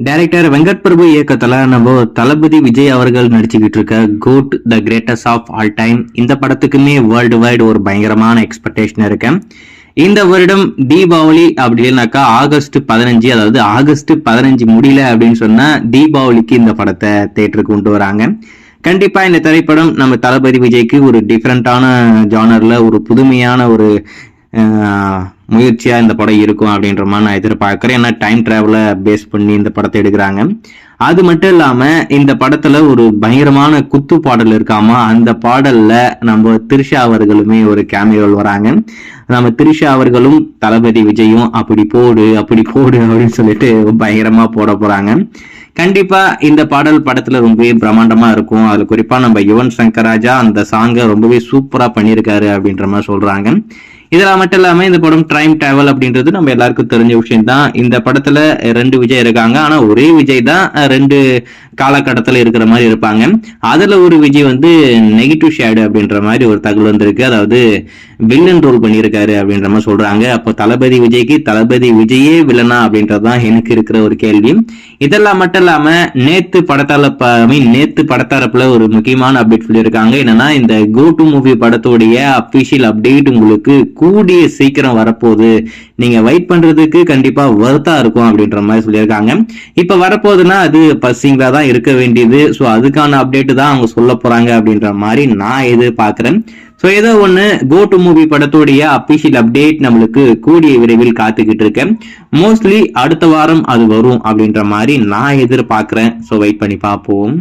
Director Venkat Prabhu இயக்கத்துல நம்ம தளபதி விஜய் அவர்கள் நடிச்சுக்கிட்டு இருக்க GOAT the greatest of all time இந்த படத்துக்குமே வேர்ல்டு வைடு ஒரு பயங்கரமான எக்ஸ்பெக்டேஷன் இருக்கு. இந்த வருடம் தீபாவளி அப்படி இல்லைனாக்கா ஆகஸ்ட் 15, அதாவது ஆகஸ்ட் 15 முடியல அப்படின்னு சொன்னா தீபாவளிக்கு இந்த படத்தை தியேட்டருக்கு கொண்டு வராங்க. கண்டிப்பா இந்த திரைப்படம் நம்ம தளபதி விஜய்க்கு ஒரு டிஃப்ரெண்டான ஜானர்ல ஒரு புதுமையான ஒரு முயற்சியா இந்த படம் இருக்கும் அப்படின்ற மாதிரி நான் எதிர்பார்க்கிறேன். ஏன்னா டைம் டிராவலை பேஸ் பண்ணி இந்த படத்தை எடுக்கிறாங்க. அது மட்டும் இல்லாம இந்த படத்துல ஒரு பயங்கரமான குத்து பாடல் இருக்காமா, அந்த பாடல்ல நம்ம திரிஷா அவர்களுமே ஒரு கேமியோல் வராங்க. நம்ம திரிஷா அவர்களும் தளபதி விஜயும் அப்படி போடு அப்படின்னு சொல்லிட்டு பயங்கரமா போட போறாங்க. கண்டிப்பா இந்த பாடல் படத்துல ரொம்பவே பிரம்மாண்டமா இருக்கும். அதுல குறிப்பா நம்ம யுவன் சங்கர் ராஜா அந்த சாங்கை ரொம்பவே சூப்பரா பண்ணியிருக்காரு அப்படின்ற மாதிரி சொல்றாங்க. இதெல்லாம் மட்டும் இல்லாம இந்த படம் டைம் டிராவல் அப்படின்றது நம்ம எல்லாருக்கும் தெரிஞ்ச விஷயம் தான். இந்த படத்துல 2 விஜய் இருக்காங்க, ஆனா ஒரே விஜய் தான் 2 காலகட்டத்துல இருக்கிற மாதிரி இருப்பாங்க. அதுல ஒரு விஜய் வந்து நெகட்டிவ் ஷேடு அப்படின்ற மாதிரி ஒரு தகவல் வந்திருக்கு. அதாவது வில்லன் ரோல் பண்ணியிருக்காரு அப்படின்ற மாதிரி சொல்றாங்க. அப்போ தளபதி விஜய்க்கு தளபதி விஜயே வில்லனா அப்படின்றதுதான் எனக்கு இருக்கிற ஒரு கேள்வி. இதெல்லாம் மட்டும் இல்லாம நேத்து படத்தரப்புல ஒரு முக்கியமான அப்டேட் சொல்லியிருக்காங்க. என்னன்னா இந்த கோ டு மூவி படத்தோடைய அபிஷியல் அப்டேட் உங்களுக்கு கூடிய சீக்கிரம் வரப்போகுது, நீங்க வெயிட் பண்றதுக்கு கண்டிப்பா வர்த்தா இருக்கும் அப்படின்ற மாதிரி சொல்லியிருக்காங்க. இப்ப வரப்போகுதுன்னா அது பசிங்களா தான் இருக்க வேண்டியது. ஸோ அதுக்கான அப்டேட் தான் அவங்க சொல்ல போறாங்க அப்படின்ற மாதிரி நான் எதிர்பார்க்கிறேன். ஸோ ஏதோ ஒன்று கோ டு மூவி படத்தோடைய அபிஷியல் அப்டேட் நம்மளுக்கு கூடிய விரைவில் காத்துக்கிட்டு இருக்கேன். மோஸ்ட்லி அடுத்த வாரம் அது வரும் அப்படின்ற மாதிரி நான் எதிர்பார்க்கிறேன். ஸோ வெயிட் பண்ணி பார்ப்போம்.